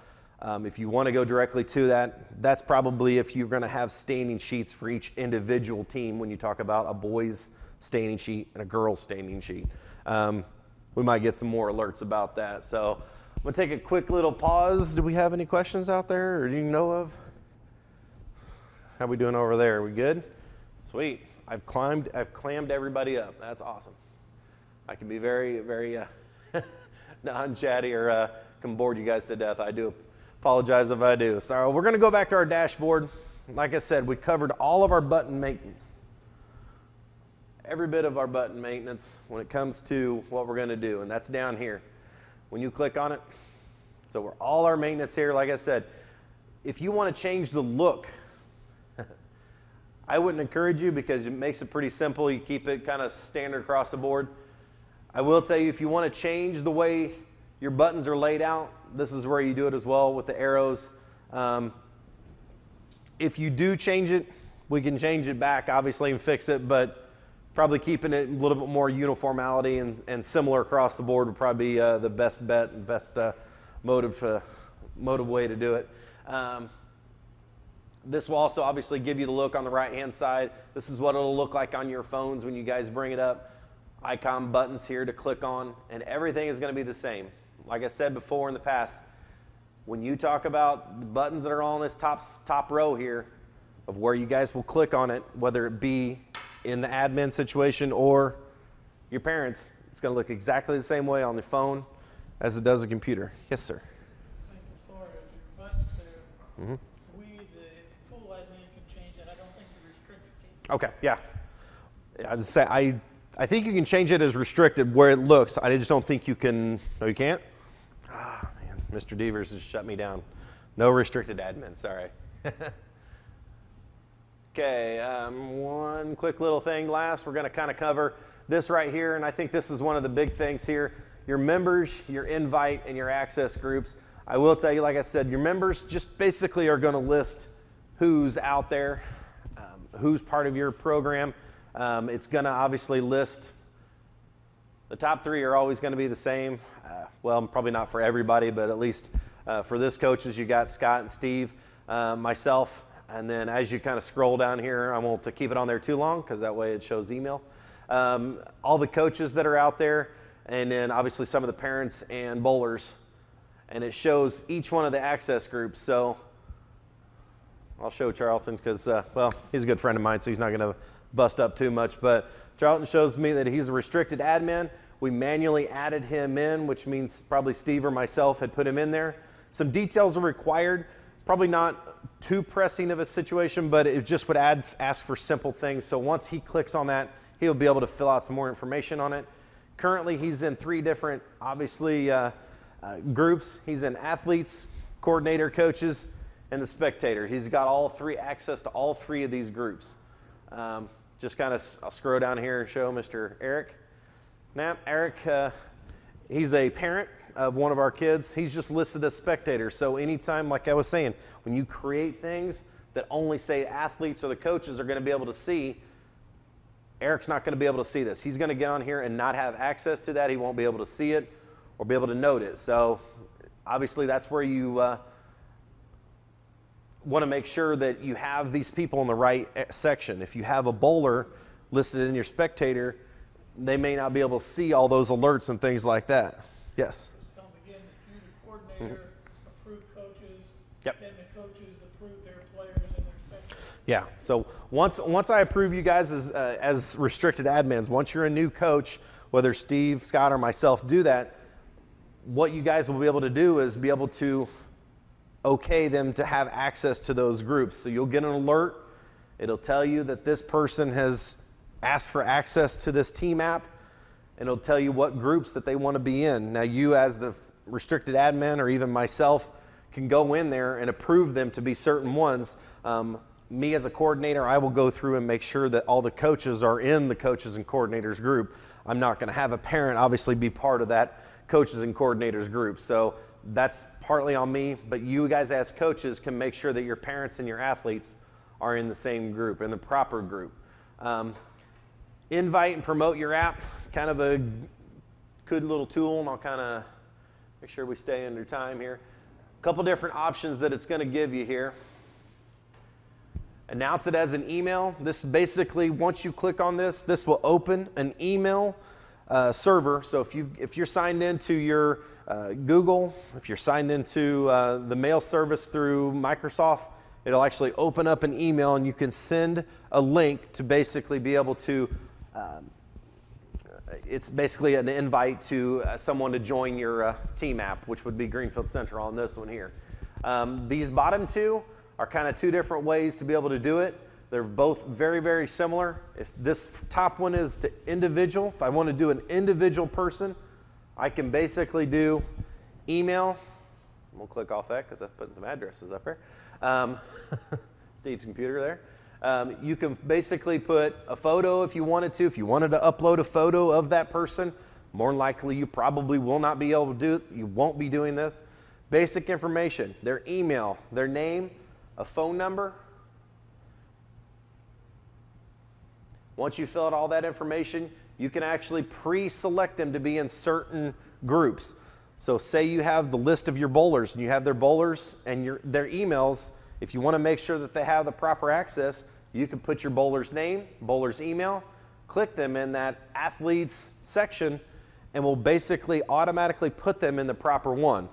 if you want to go directly to that, that's probably if you're going to have standing sheets for each individual team when you talk about a boys standing sheet and a girls standing sheet. We might get some more alerts about that. So I'm going to take a quick little pause. Do we have any questions out there, or do you know of? How are we doing over there? Are we good? Sweet. I've clammed everybody up. That's awesome. I can be very, very non-chatty or can bore you guys to death. I do apologize if I do. So we're going to go back to our dashboard. Like I said, we covered all of our button maintenance. Every bit of our button maintenance when it comes to what we're going to do, and that's down here. When you click on it, so we're all our maintenance here. Like I said, if you want to change the look, I wouldn't encourage you because it makes it pretty simple. You keep it kind of standard across the board. I will tell you, if you want to change the way your buttons are laid out, this is where you do it as well with the arrows. If you do change it, we can change it back, obviously, and fix it, but probably keeping it a little bit more uniformity and similar across the board would probably be the best bet and best motive way to do it. This will also obviously give you the look on the right-hand side. This is what it'll look like on your phones when you guys bring it up. Icon buttons here to click on, and everything is going to be the same. Like I said before in the past, when you talk about the buttons that are on this top row here of where you guys will click on it, whether it be in the admin situation or your parents, it's going to look exactly the same way on the phone as it does a computer. Yes, sir. As far as your buttons there, we, the full admin, can change that. I don't think the restricted can. Okay, yeah. I was say I think you can change it as restricted where it looks. I just don't think you can. No, you can't? Ah, man, Mr. Devers has shut me down. No restricted admin, sorry. Okay, one quick little thing last. We're going to kind of cover this right here, and I think this is one of the big things here. Your members, your invite, and your access groups. I will tell you, like I said, your members just basically are going to list who's out there, who's part of your program. It's going to obviously list, the top three are always going to be the same. Well, probably not for everybody, but at least for this coaches, you got Scott and Steve, myself, and then as you kind of scroll down here, I won't keep it on there too long because that way it shows emails. All the coaches that are out there, and then obviously some of the parents and bowlers, and it shows each one of the access groups. So I'll show Charlton because, well, he's a good friend of mine, so he's not going to bust up too much, but Charlton shows me that he's a restricted admin. We manually added him in, which means probably Steve or myself had put him in there. Some details are required, probably not too pressing of a situation, but it just would ask for simple things. So once he clicks on that, he'll be able to fill out some more information on it. Currently, he's in 3 different, obviously, groups. He's in athletes, coordinator, coaches, and the spectator. He's got access to all 3 of these groups. Just kind of, I'll scroll down here and show Mr. Eric. Now, Eric, he's a parent of one of our kids. He's just listed as spectator. So anytime, like I was saying, when you create things that only say athletes or the coaches are going to be able to see, Eric's not going to be able to see this. He's going to get on here and not have access to that. He won't be able to see it or be able to note it. So obviously that's where you want to make sure that you have these people in the right section. If you have a bowler listed in your spectator, they may not be able to see all those alerts and things like that. Yes? Don't begin that you, the coordinator, approve coaches, Yep. then the coaches approve their players and their spectators. Yeah, so once I approve you guys as restricted admins, once you're a new coach, whether Steve, Scott, or myself do that, what you guys will be able to do is be able to okay them to have access to those groups. So you'll get an alert. It'll tell you that this person has asked for access to this team app, and it'll tell you what groups that they want to be in. Now you as the restricted admin or even myself can go in there and approve them to be certain ones. Me as a coordinator, I will go through and make sure that all the coaches are in the coaches and coordinators group. I'm not going to have a parent obviously be part of that coaches and coordinators group. So that's partly on me, but you guys as coaches can make sure that your parents and your athletes are in the same group, in the proper group. Invite and promote your app, kind of a good little tool, and I'll kind of make sure we stay under time here. A couple different options that it's going to give you here. Announce it as an email. This basically, once you click on this, this will open an email server. So if you're signed into your Google, if you're signed into the mail service through Microsoft, it'll actually open up an email and you can send a link to basically be able to, it's basically an invite to someone to join your team app, which would be Greenfield Central on this one here. These bottom 2 are kind of 2 different ways to be able to do it. They're both very, very similar. If this top one is to individual, if I want to do an individual person, I can basically do email. We'll click off that because that's putting some addresses up here. Steve's computer there. You can basically put a photo if you wanted to. If you wanted to upload a photo of that person, more than likely you probably will not be able to do it. You won't be doing this. Basic information, their email, their name, a phone number. Once you fill out all that information, you can actually pre-select them to be in certain groups. So say you have the list of your bowlers and you have their bowlers and their emails. If you want to make sure that they have the proper access, you can put your bowler's name, bowler's email, click them in that athletes section, and will basically automatically put them in the proper one.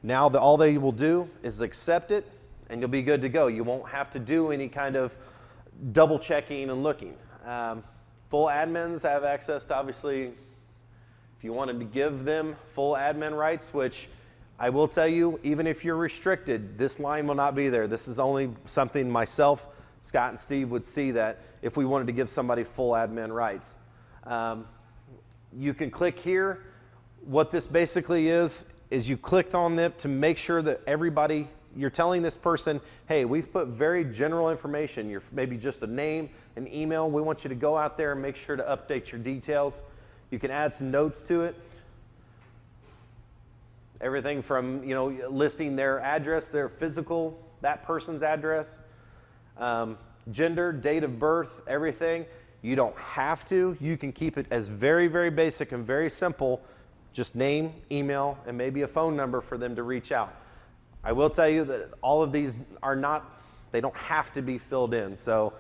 Now all they will do is accept it, and you'll be good to go. You won't have to do any kind of double checking and looking. Full admins have access to, obviously, if you wanted to give them full admin rights, which I will tell you, even if you're restricted, this line will not be there. This is only something myself, Scott, and Steve would see that if we wanted to give somebody full admin rights. You can click here. What this basically is you clicked on them to make sure that everybody, you're telling this person, hey, we've put very general information. You're maybe just a name, an email. We want you to go out there and make sure to update your details. You can add some notes to it. Everything from, listing their address, their physical, that person's address, gender, date of birth, everything. You don't have to. You can keep it as very, very basic and very simple. Just name, email, and maybe a phone number for them to reach out. I will tell you that all of these are not, they don't have to be filled in. So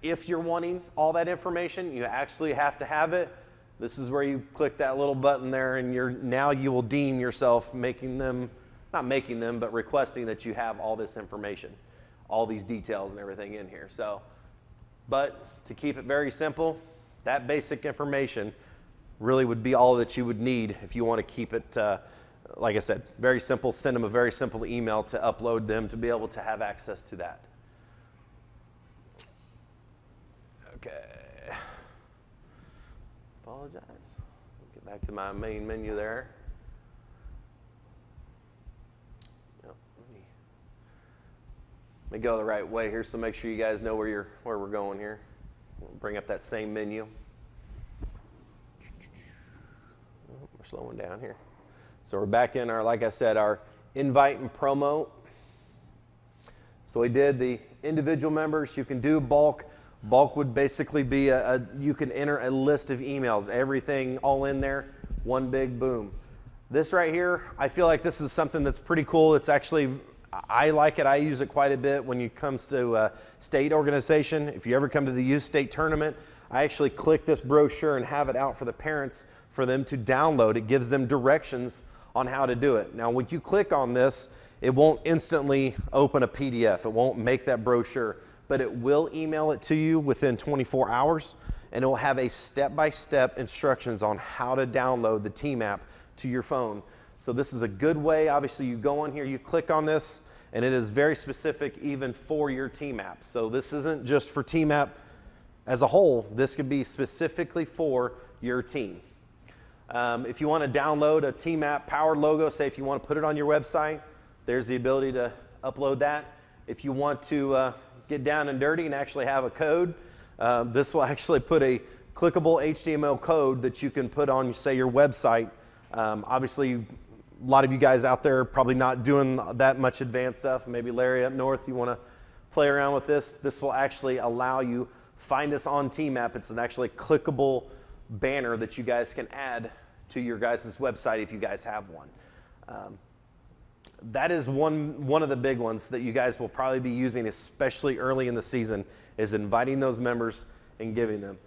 if you're wanting all that information, you actually have to have it. This is where you click that little button there, and now you will deem yourself making them, not making them, but requesting that you have all this information, all these details and everything in here. So, but to keep it very simple, that basic information really would be all that you would need if you want to keep it, like I said, very simple. Send them a very simple email to upload them to be able to have access to that. Okay. Apologize. Get back to my main menu there. Yep, let me go the right way here, so make sure you guys know where we're going here. We'll bring up that same menu. Oh, we're slowing down here. So we're back in our, like I said, our invite and promo. So we did the individual members. You can do bulk. Bulk would basically be you can enter a list of emails, everything all in there, one big boom. This right here, I feel like this is something that's pretty cool. It's actually, I like it. I use it quite a bit when it comes to state organization. If you ever come to the youth state tournament, I actually click this brochure and have it out for the parents for them to download. It gives them directions on how to do it. Now, when you click on this, it won't instantly open a PDF. It won't make that brochure, but it will email it to you within 24 hours, and it will have a step-by-step instructions on how to download the team app to your phone. So this is a good way. Obviously, you go in here, you click on this, and it is very specific even for your team app. So this isn't just for team app as a whole. This could be specifically for your team. If you want to download a team app powered logo, say if you want to put it on your website, there's the ability to upload that. If you want to get down and dirty and actually have a code, this will actually put a clickable HTML code that you can put on, say, your website. Obviously, a lot of you guys out there are probably not doing that much advanced stuff. Maybe Larry up north, you want to play around with this. This will actually allow you, find us on Team App. It's an actually clickable banner that you guys can add to your guys' website if you guys have one. That is one of the big ones that you guys will probably be using, especially early in the season, is inviting those members and giving them.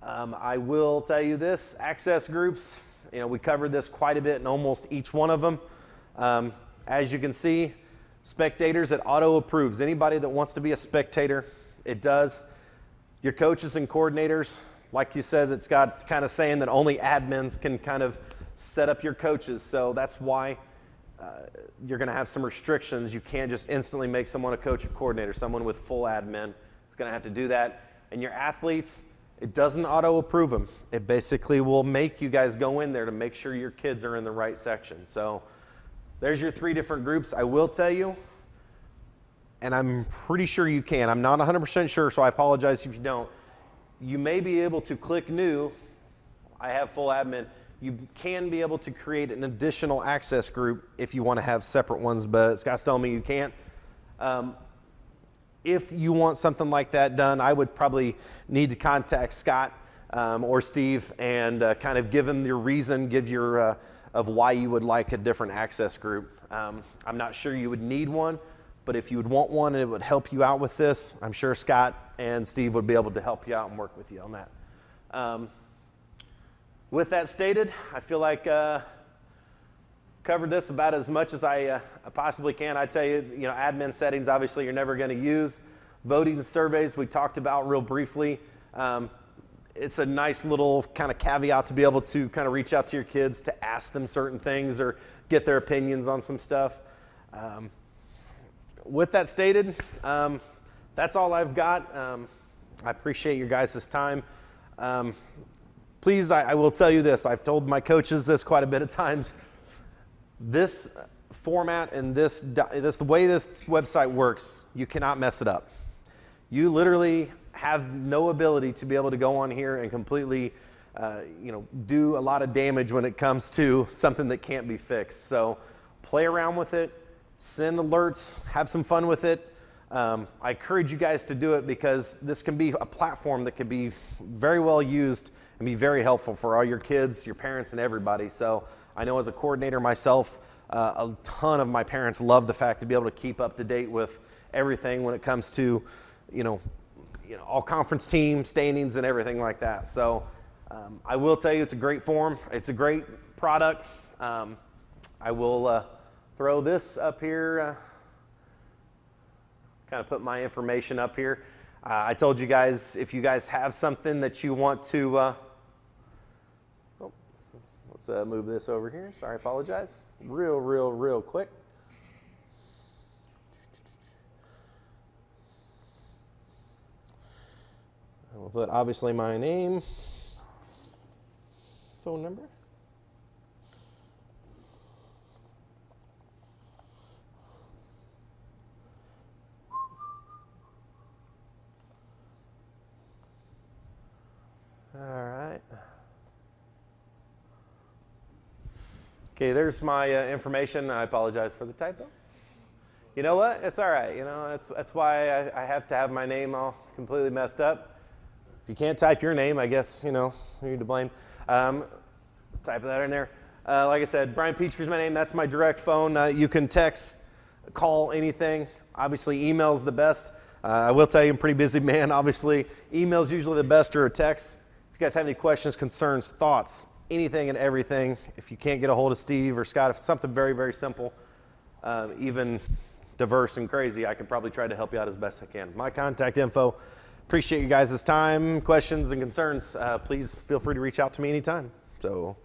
I will tell you this, access groups, we covered this quite a bit in almost each one of them. As you can see, spectators, it auto approves. Anybody that wants to be a spectator, it does. Your coaches and coordinators, like you says, it's got kind of saying that only admins can kind of set up your coaches. So that's why you're going to have some restrictions. You can't just instantly make someone a coach or coordinator. Someone with full admin is going to have to do that. And your athletes, it doesn't auto approve them. It basically will make you guys go in there to make sure your kids are in the right section. So there's your 3 different groups. I will tell you, and I'm pretty sure you can. I'm not 100% sure, so I apologize if you don't. You may be able to click new. I have full admin. You can be able to create an additional access group if you want to have separate ones, but Scott's telling me you can't. If you want something like that done, I would probably need to contact Scott or Steve and kind of give them your reason, give your of why you would like a different access group. I'm not sure you would need one, but if you would want one and it would help you out with this, I'm sure Scott and Steve would be able to help you out and work with you on that. With that stated, I feel like covered this about as much as I possibly can. I tell you, admin settings, obviously you're never going to use. Voting surveys, we talked about real briefly. It's a nice little kind of caveat to be able to kind of reach out to your kids to ask them certain things or get their opinions on some stuff. With that stated, that's all I've got. I appreciate your guys' time. Please, I will tell you this. I've told my coaches this quite a bit of times. This format and the way this website works, you cannot mess it up. You literally have no ability to be able to go on here and completely, do a lot of damage when it comes to something that can't be fixed. So play around with it, send alerts, have some fun with it. I encourage you guys to do it because this can be a platform that can be very well used and be very helpful for all your kids, your parents, and everybody. So I know as a coordinator myself, a ton of my parents love the fact to be able to keep up to date with everything when it comes to, all conference team standings and everything like that. So I will tell you, it's a great form. It's a great product. I will throw this up here, kind of put my information up here. I told you guys, if you guys have something that you want to, let's move this over here. Sorry, apologize. Real quick. We'll put obviously my name. phone number. All right. Okay, there's my information. I apologize for the typo. You know what? It's all right. You know, that's why I have to have my name all completely messed up. If you can't type your name, I guess, you know, you're to blame. Type that in there. Like I said, Brian Petrey is my name. That's my direct phone. You can text, call, anything. Obviously, email's the best. I will tell you, I'm a pretty busy man. Obviously, email's usually the best, or a text. If you guys have any questions, concerns, thoughts, anything and everything, if you can't get a hold of Steve or Scott, if it's something very, very simple, even diverse and crazy, I can probably try to help you out as best I can. My contact info. Appreciate you guys' time, questions, and concerns. Please feel free to reach out to me anytime. So